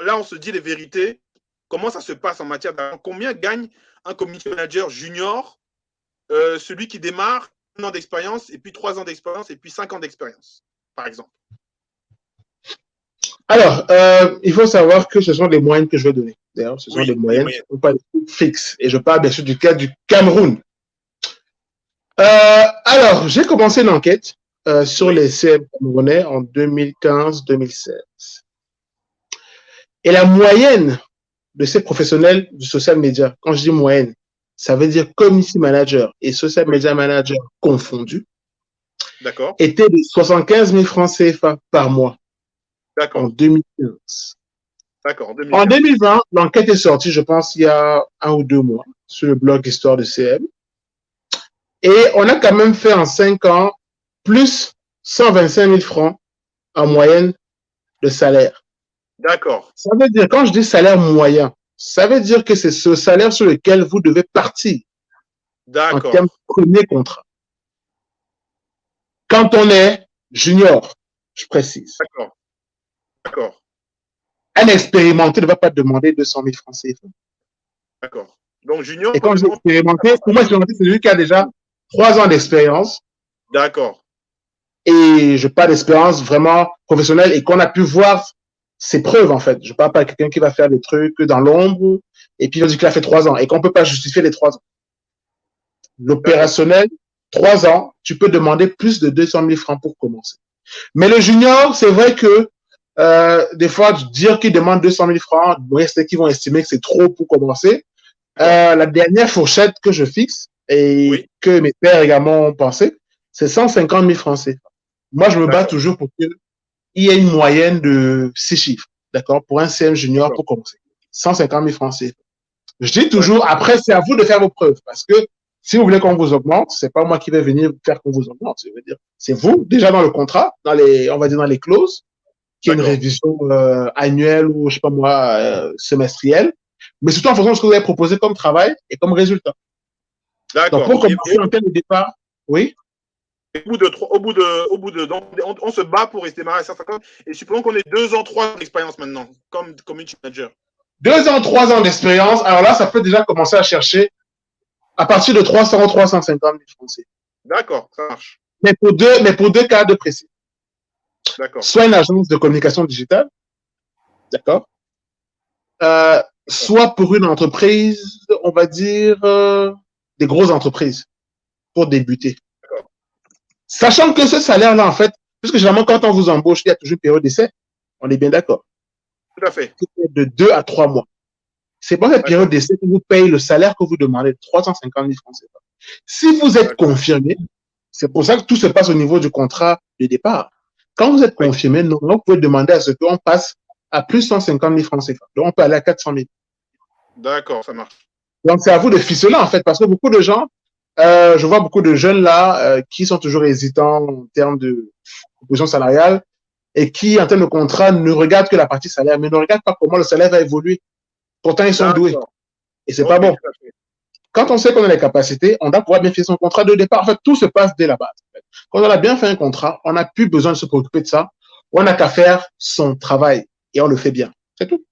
là, on se dit les vérités. Comment ça se passe en matière d'argent? Combien gagne un community manager junior, celui qui démarre 1 an d'expérience, et puis 3 ans d'expérience, et puis 5 ans d'expérience, par exemple? Alors, il faut savoir que ce sont des moyennes que je vais donner. D'ailleurs, ce sont des moyennes, ce ne sont pas des trucs fixes. Et je parle bien sûr du cas du Cameroun. Alors, j'ai commencé une enquête sur les CM camerounais en 2015-2016. Et la moyenne de ces professionnels du social media, quand je dis moyenne, ça veut dire community manager et social media manager confondus, était de 75 000 francs CFA par mois en 2015. En 2020, l'enquête est sortie, je pense, il y a 1 ou 2 mois, sur le blog Histoire de CM. Et on a quand même fait en 5 ans plus 125 000 francs en moyenne de salaire. D'accord. Ça veut dire, quand je dis salaire moyen, ça veut dire que c'est ce salaire sur lequel vous devez partir en termes de premier contrat. Quand on est junior, je précise. D'accord. Un expérimenté ne va pas demander 200 000 francs CFA. D'accord. Donc, junior. Et quand je dis expérimenté, pour moi, expérimenté, c'est celui qui a déjà 3 ans d'expérience. D'accord. Et je parle d'expérience vraiment professionnelle et qu'on a pu voir ses preuves, en fait. Je ne parle pas de quelqu'un qui va faire des trucs dans l'ombre et puis il dit qu'il a fait 3 ans et qu'on ne peut pas justifier les 3 ans. L'opérationnel, 3 ans, tu peux demander plus de 200 000 francs pour commencer. Mais le junior, c'est vrai que des fois, dire qu'ils demandent 200 000 francs, c'est qu'ils vont estimer que c'est trop pour commencer. La dernière fourchette que je fixe et que mes pairs également ont pensé, c'est 150 000 francs CFA. Moi, je me bats toujours pour qu'il y ait une moyenne de 6 chiffres, d'accord, pour un CM junior pour commencer. 150 000 francs CFA. Je dis toujours, après, c'est à vous de faire vos preuves, parce que si vous voulez qu'on vous augmente, c'est pas moi qui vais venir faire qu'on vous augmente. Je veux dire, c'est vous, déjà dans le contrat, dans les, on va dire dans les clauses, qui est une révision annuelle ou, je sais pas moi, semestrielle, mais surtout en fonction de ce que vous avez proposé comme travail et comme résultat. D'accord. Donc, pour commencer en termes de départ, oui. Au bout de, donc, on se bat pour démarrer à 150, et supposons qu'on ait 2 ans, 3 ans d'expérience maintenant, comme community manager. 2 ans, 3 ans d'expérience, alors là, ça peut déjà commencer à chercher à partir de 300 ou 350 000 francs. D'accord, ça marche. Mais pour deux cas de précis. D'accord. Soit une agence de communication digitale, d'accord, soit pour une entreprise, on va dire, des grosses entreprises, pour débuter. Sachant que ce salaire-là, en fait, puisque généralement, quand on vous embauche, il y a toujours une période d'essai, on est bien d'accord. Tout à fait. De 2 à 3 mois. C'est pas cette période d'essai que vous payez le salaire que vous demandez, 350 000 francs. Si vous êtes confirmé, c'est pour ça que tout se passe au niveau du contrat de départ. Quand vous êtes confirmé, vous pouvez demander à ce qu'on passe à plus 150 000 francs CFA. Donc, on peut aller à 400 000. D'accord, ça marche. Donc, c'est à vous de ficeler, en fait, parce que beaucoup de gens, je vois beaucoup de jeunes là qui sont toujours hésitants en termes de proposition salariale et qui, en termes de contrat, ne regardent que la partie salaire, mais ne regardent pas comment le salaire va évoluer. Pourtant, ils sont doués. Et c'est pas bon. Quand on sait qu'on a les capacités, on doit pouvoir bien faire son contrat de départ. En fait, tout se passe dès la base. Quand on a bien fait un contrat, on n'a plus besoin de se préoccuper de ça. On n'a qu'à faire son travail et on le fait bien. C'est tout.